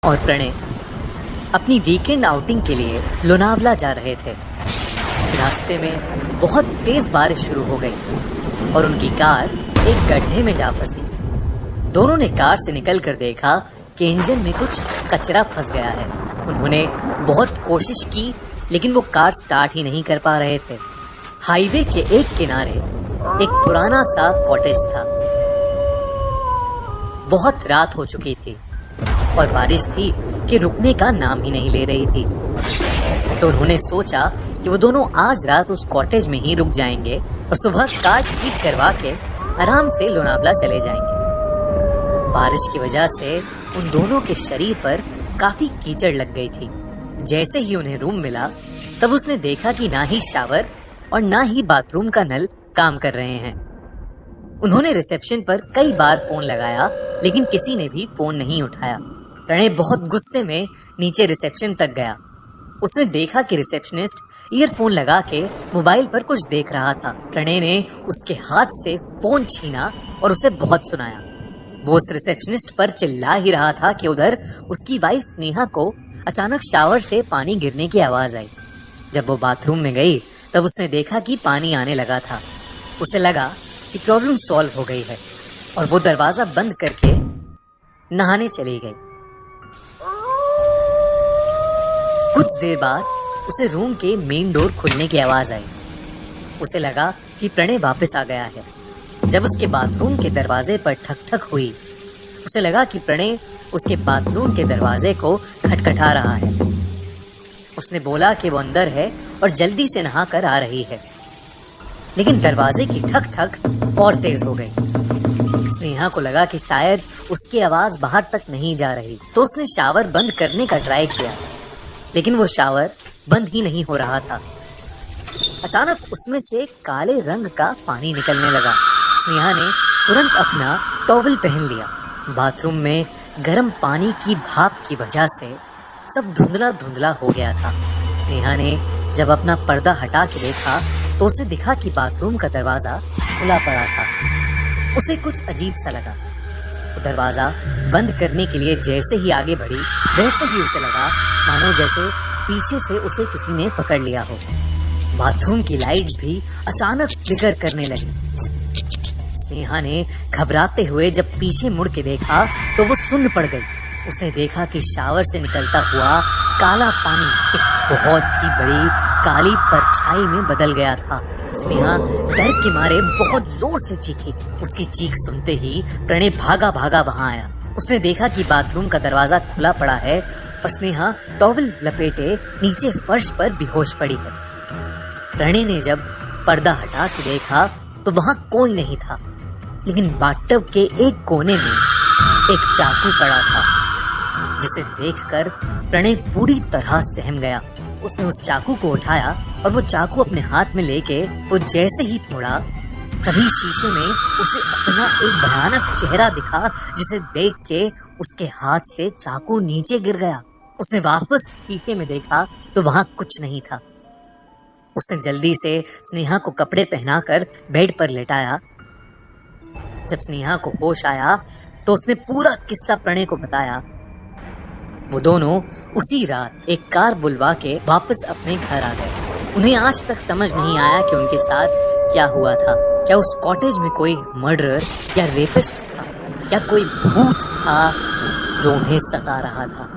और प्रणय अपनी weekend outing के लिए लोनावला जा रहे थे। रास्ते में बहुत तेज बारिश शुरू हो गई और उनकी कार एक गड्ढे में जा फंसी। दोनों ने कार से निकलकर देखा कि इंजन में कुछ कचरा फंस गया है। उन्होंने बहुत कोशिश की लेकिन वो कार स्टार्ट ही नहीं कर पा रहे थे। हाईवे के एक किनारे एक पुराना सा कॉटेज था। बहुत रात हो चुकी थी और बारिश थी कि रुकने का नाम ही नहीं ले रही थी। तो उन्होंने सोचा कि वो दोनों आज रात उस कॉटेज में ही रुक जाएंगे और सुबह कार ठीक करवा के आराम से लोनावला चले जाएंगे। बारिश की वजह से उन दोनों के शरीर पर काफी कीचड़ लग गई थी। जैसे ही उन्हें रूम मिला तब उसने देखा कि ना ही शावर और ना ही बाथरूम का नल काम कर रहे हैं। उन्होंने रिसेप्शन पर कई बार फोन लगाया लेकिन किसी ने भी फोन नहीं उठाया। प्रणय बहुत गुस्से में नीचे रिसेप्शन तक गया। उसने देखा कि रिसेप्शनिस्ट ईयरफोन लगा के मोबाइल पर कुछ देख रहा था। प्रणय ने उसके हाथ से फोन छीना और उसे बहुत सुनाया। वो उस रिसेप्शनिस्ट पर चिल्ला ही रहा था कि उधर उसकी वाइफ स्नेहा को अचानक शावर से पानी गिरने की आवाज आई। जब वो बाथरूम में गई तब उसने देखा कि पानी आने लगा था। उसे लगा कि प्रॉब्लम सॉल्व हो गई है और वो दरवाजा बंद करके नहाने चली गई। कुछ देर बाद उसे रूम के मेन डोर खुलने की आवाज आई। उसे लगा कि प्रणय वापस आ गया है। जब उसके बाथरूम के दरवाजे पर ठक ठक हुई, उसे लगा कि प्रणय उसके बाथरूम के दरवाजे को खटखटा रहा है। उसने बोला कि वो अंदर है और जल्दी से नहा कर आ रही है, लेकिन दरवाजे की ठक ठक और तेज हो गई। स्नेहा को लगा कि शायद उसकी आवाज बाहर तक नहीं जा रही, तो उसने शावर बंद करने का ट्राई किया, लेकिन वो शावर बंद ही नहीं हो रहा था। अचानक उसमें से काले रंग का पानी निकलने लगा। स्नेहा ने तुरंत अपना टॉवल पहन लिया। बाथरूम में गर्म पानी की भाप की वजह से सब धुंधला धुंधला हो गया था। स्नेहा ने जब अपना पर्दा हटा के देखा तो उसे दिखा कि बाथरूम का दरवाजा खुला पड़ा था। उसे कुछ अजीब सा लगा। तो दरवाजा बंद करने के लिए जैसे ही आगे बढ़ी, वैसे ही उसे लगा मानो जैसे पीछे से उसे किसी ने पकड़ लिया हो। बाथरूम की लाइट्स भी अचानक फ्लिकर करने लगी। स्नेहा ने घबराते हुए जब पीछे मुड़ के देखा तो वो सुन्न पड़ गई। उसने देखा कि शावर से निकलता हुआ काला पानी एक बहुत ही बड़ी काली परछाई में बदल गया था। स्नेहा डर के मारे बहुत जोर से चीखी। उसकी चीख सुनते ही प्रणय भागा भागा वहां आया। उसने देखा कि बाथरूम का दरवाजा खुला पड़ा है और स्नेहा टॉवल लपेटे नीचे फर्श पर बेहोश पड़ी है। प्रणय ने जब पर्दा हटा के देखा तो वहां कोई नहीं था, लेकिन बाथटब के एक कोने में एक चाकू पड़ा था, जिसे देखकर प्रणय पूरी तरह सहम गया। उसने उस चाकू को उठाया और वो चाकू अपने हाथ में लेके वो जैसे ही फोड़ा, तभी शीशे में उसे अपना एक भयानक चेहरा दिखा, जिसे देख के उसके हाथ से चाकू नीचे गिर गया। उसने वापस शीशे में देखा तो वहां कुछ नहीं था। उसने जल्दी से स्नेहा को कपड़े पहनाकर बेड पर लेटाया। जब स्नेहा को होश आया तो उसने पूरा किस्सा प्रणय को बताया। वो दोनों उसी रात एक कार बुलवा के वापस अपने घर आ गए। उन्हें आज तक समझ नहीं आया कि उनके साथ क्या हुआ था। क्या उस कॉटेज में कोई मर्डरर या रेपिस्ट था या कोई भूत था जो उन्हें सता रहा था।